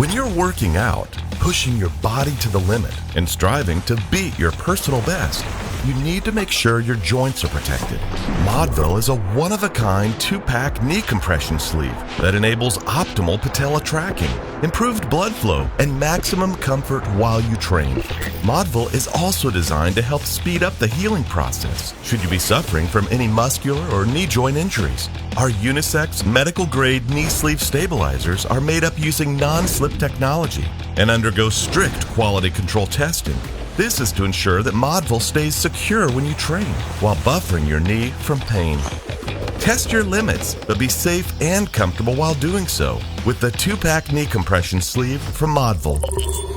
When you're working out, pushing your body to the limit, and striving to beat your personal best, you need to make sure your joints are protected. Modvil is a one-of-a-kind 2-pack knee compression sleeve that enables optimal patella tracking, improved blood flow, and maximum comfort while you train. Modvil is also designed to help speed up the healing process should you be suffering from any muscular or knee joint injuries. Our unisex medical-grade knee sleeve stabilizers are made up using non-slip technology and undergo strict quality control testing. This is to ensure that Modvil stays secure when you train while buffering your knee from pain. Test your limits, but be safe and comfortable while doing so with the 2-pack knee compression sleeve from Modvil.